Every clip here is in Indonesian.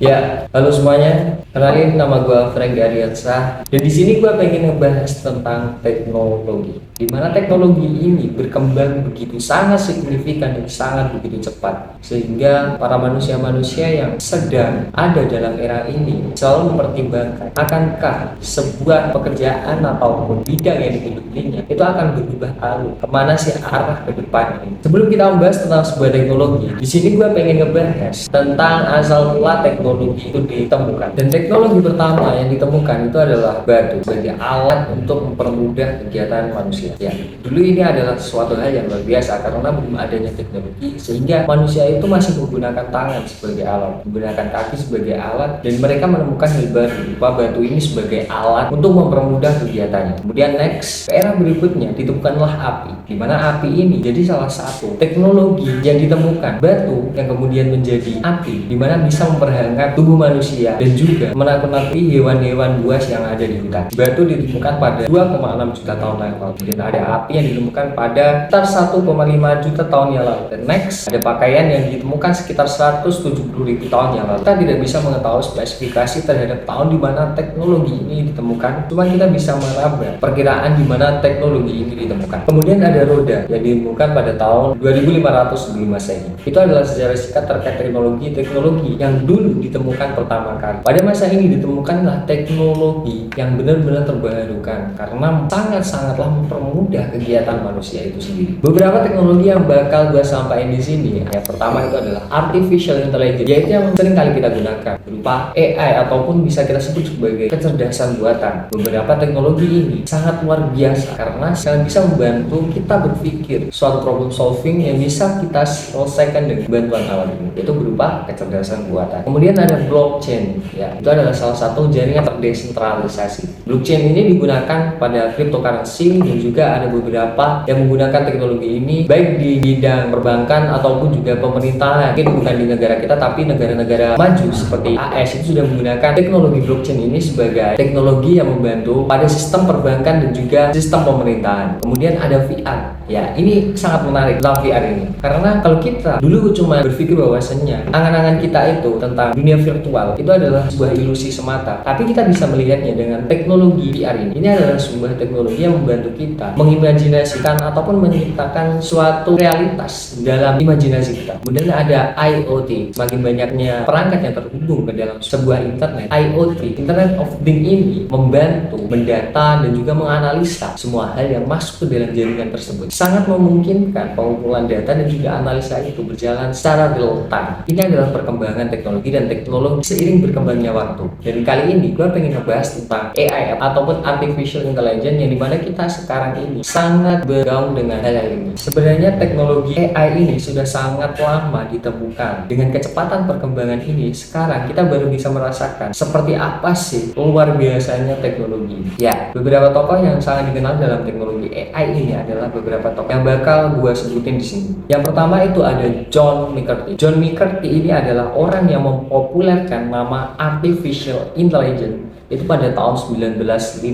Ya, halo semuanya. Kenalin, nama gue Frank Ariansa. Dan di sini gue pengen ngebahas tentang teknologi. Di mana teknologi ini berkembang begitu sangat signifikan dan sangat begitu cepat, sehingga para manusia-manusia yang sedang ada dalam era ini selalu mempertimbangkan, akankah sebuah pekerjaan ataupun bidang yang dimilikinya itu akan berubah lalu kemana sih arah ke depan ini. Sebelum kita membahas tentang sebuah teknologi, di sini gue pengen ngebahas tentang asal mula teknologi itu ditemukan. Dan teknologi pertama yang ditemukan itu adalah batu sebagai alat untuk mempermudah kegiatan manusia. Ya, dulu ini adalah suatu hal yang luar biasa karena belum adanya teknologi, sehingga manusia itu masih menggunakan tangan sebagai alat, menggunakan kaki sebagai alat, dan mereka menemukan hal baru berupa batu ini sebagai alat untuk mempermudah kegiatannya. Kemudian next, ke era berikutnya ditemukanlah api, di mana api ini jadi salah satu teknologi yang ditemukan. Batu yang kemudian menjadi api, di mana bisa memperhangat tubuh manusia dan juga menakut-nakuti hewan-hewan buas yang ada di hutan. Batu ditemukan pada 2,6 juta tahun yang lalu. Dan ada api yang ditemukan pada sekitar 1,5 juta tahun yang lalu. Dan next, ada pakaian yang ditemukan sekitar 170.000 tahun yang lalu. Kita tidak bisa mengetahui spesifikasi terhadap tahun di mana teknologi ini ditemukan. Cuma kita bisa meraba perkiraan di mana teknologi ini ditemukan. Kemudian ada roda yang ditemukan pada tahun 2500 sebelum Masehi. Itu adalah sejarah singkat terkait teknologi yang dulu ditemukan pertama kali. Pada masa ini ditemukanlah teknologi yang benar-benar terbarukan karena sangat-sangatlah mempermudah kegiatan manusia itu sendiri. Beberapa teknologi yang bakal gue sampaikan di sini, yang pertama itu adalah artificial intelligence, yaitu yang sering kali kita gunakan berupa AI ataupun bisa kita sebut sebagai kecerdasan buatan. Beberapa teknologi ini sangat luar biasa karena sangat bisa membantu kita berpikir suatu problem solving yang bisa kita selesaikan dengan bantuan alat ini, yaitu berupa kecerdasan buatan. Kemudian ada blockchain, ya, itu adalah salah satu jaringan terdesentralisasi. Blockchain ini digunakan pada cryptocurrency dan juga ada beberapa yang menggunakan teknologi ini baik di bidang perbankan ataupun juga pemerintahan. Mungkin bukan di negara kita, tapi negara-negara maju seperti AS itu sudah menggunakan teknologi blockchain ini sebagai teknologi yang membantu pada sistem perbankan dan juga sistem pemerintahan. Kemudian ada VR. Ya, ini sangat menarik tentang VR ini. Karena kalau kita dulu cuma berpikir bahwasannya angan-angan kita itu tentang dunia virtual itu adalah sebuah ilusi semata. Tapi kita bisa melihatnya dengan teknologi VR ini. Ini adalah sebuah teknologi yang membantu kita mengimajinasikan ataupun menciptakan suatu realitas dalam imajinasi kita. Kemudian ada IoT. Semakin banyaknya perangkat yang terhubung ke dalam sebuah internet, IoT, Internet of Things ini membantu mendata dan juga menganalisa semua hal yang masuk ke dalam jaringan tersebut. Sangat memungkinkan pengumpulan data dan juga analisa itu berjalan secara real time. Ini adalah perkembangan teknologi dan teknologi seiring berkembangnya waktu. Dan kali ini gue pengen ngebahas tentang AI ataupun artificial intelligence yang dimana kita sekarang ini sangat bergaul dengan hal ini. Sebenarnya teknologi AI ini sudah sangat lama ditemukan. Dengan kecepatan perkembangan ini, sekarang kita baru bisa merasakan seperti apa sih luar biasanya teknologi ini. Ya, beberapa tokoh yang sangat dikenal dalam teknologi AI ini adalah beberapa tokoh yang bakal gue sebutin di sini. Yang pertama itu ada John McCarthy. John McCarthy ini adalah orang yang mempopulerkan nama artificial intelligence itu pada tahun 1956.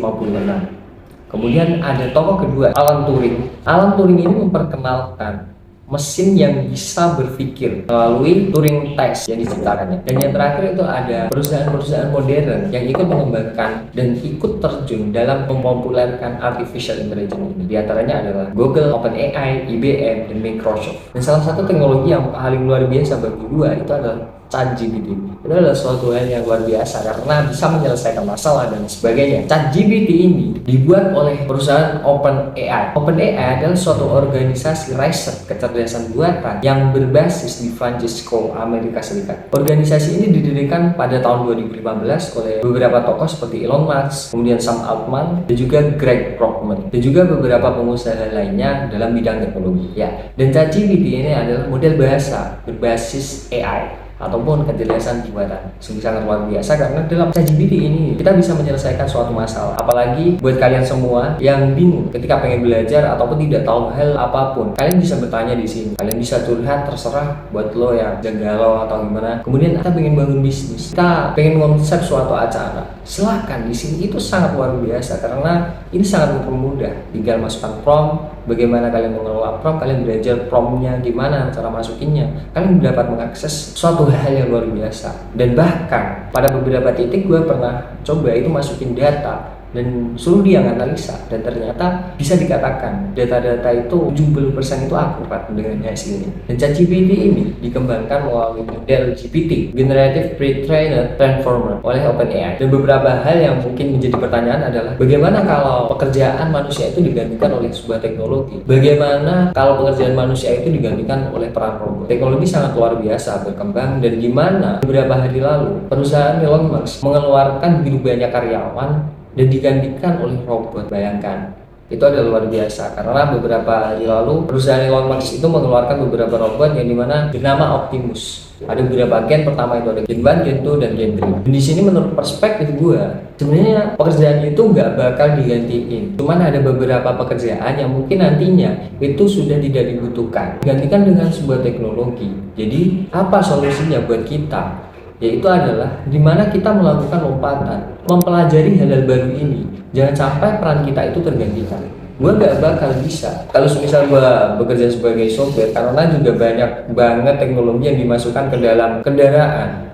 Kemudian ada tokoh kedua, Alan Turing. Alan Turing ini memperkenalkan mesin yang bisa berpikir melalui Turing test yang diciptakannya. Dan yang terakhir itu ada perusahaan-perusahaan modern yang ikut mengembangkan dan ikut terjun dalam mempopulerkan artificial intelligence ini. Di antaranya adalah Google, OpenAI, IBM, dan Microsoft. Dan salah satu teknologi yang paling luar biasa bagi gua itu adalah ChatGPT. Itu adalah suatu hal yang luar biasa karena bisa menyelesaikan masalah dan sebagainya. ChatGPT ini dibuat oleh perusahaan OpenAI. OpenAI adalah suatu organisasi riset kecerdasan buatan yang berbasis di Francisco, Amerika Serikat. Organisasi ini didirikan pada tahun 2015 oleh beberapa tokoh seperti Elon Musk, kemudian Sam Altman, dan juga Greg Brockman, dan juga beberapa pengusaha lainnya dalam bidang teknologi. Ya, dan ChatGPT ini adalah model bahasa berbasis AI ataupun kecerdasan buatan. Sungguh sangat luar biasa karena dalam ChatGPT ini kita bisa menyelesaikan suatu masalah. Apalagi buat kalian semua yang bingung ketika pengen belajar ataupun tidak tahu hal apapun, kalian bisa bertanya di sini. Kalian bisa curhat, terserah buat lo yang galau atau gimana. Kemudian kita pengen bangun bisnis, kita pengen konsep suatu acara, silahkan di sini. Itu sangat luar biasa karena ini sangat mempermudah. Tinggal masukkan prompt, bagaimana kalian mengelola prompt, kalian belajar promptnya gimana, cara masukinnya, kalian dapat mengakses suatu hal yang luar biasa. Dan bahkan pada beberapa titik gue pernah coba itu masukin data dan suruh dia analisa, dan ternyata bisa dikatakan data-data itu 70% itu akurat dengan hasilnya. Dan ChatGPT ini dikembangkan melalui model GPT, Generative Pre-trained Transformer, oleh OpenAI. Dan beberapa hal yang mungkin menjadi pertanyaan adalah bagaimana kalau pekerjaan manusia itu digantikan oleh sebuah teknologi? Bagaimana kalau pekerjaan manusia itu digantikan oleh peran robot? Teknologi sangat luar biasa berkembang, dan gimana beberapa hari lalu perusahaan Elon Musk mengeluarkan begitu banyak karyawan dan digantikan oleh robot. Bayangkan, itu adalah luar biasa, karena beberapa hari lalu perusahaan Elon Musk itu mengeluarkan beberapa robot yang dimana bernama Optimus. Ada beberapa gen, pertama itu ada Gen 1, Gen 2, dan Gen 3. Dan di sini menurut perspektif gua, sebenarnya pekerjaan itu nggak bakal digantiin. Cuman ada beberapa pekerjaan yang mungkin nantinya itu sudah tidak dibutuhkan, digantikan dengan sebuah teknologi. Jadi apa solusinya buat kita? Yaitu adalah dimana kita melakukan lompatan, mempelajari hal-hal baru ini. Jangan sampai peran kita itu tergantikan. Gue gak bakal bisa kalau misal gue bekerja sebagai sopir, karena juga banyak banget teknologi yang dimasukkan ke dalam kendaraan.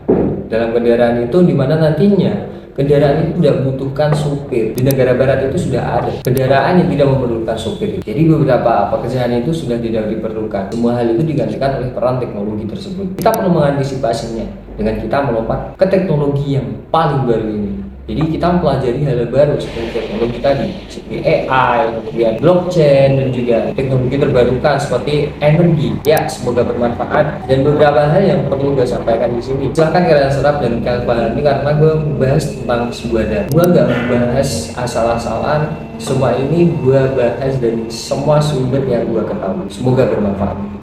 Dalam kendaraan itu dimana nantinya kendaraan itu tidak membutuhkan supir. Di negara barat itu sudah ada kendaraan yang tidak memerlukan supir. Jadi beberapa pekerjaan itu sudah tidak diperlukan. Semua hal itu digantikan oleh peran teknologi tersebut. Kita perlu mengantisipasinya dengan kita melompat ke teknologi yang paling baru ini. Jadi kita mempelajari hal baru seperti teknologi tadi, seperti AI, kemudian blockchain, dan juga teknologi terbarukan seperti energi. Ya, semoga bermanfaat. Dan beberapa hal yang perlu gue sampaikan di sini, silahkan kalian serap dan kalian pahami, karena gue membahas tentang sebuah data. Gue gak membahas asal-asalan. Semua ini gue bahas dari semua sumber yang gue ketahui. Semoga bermanfaat.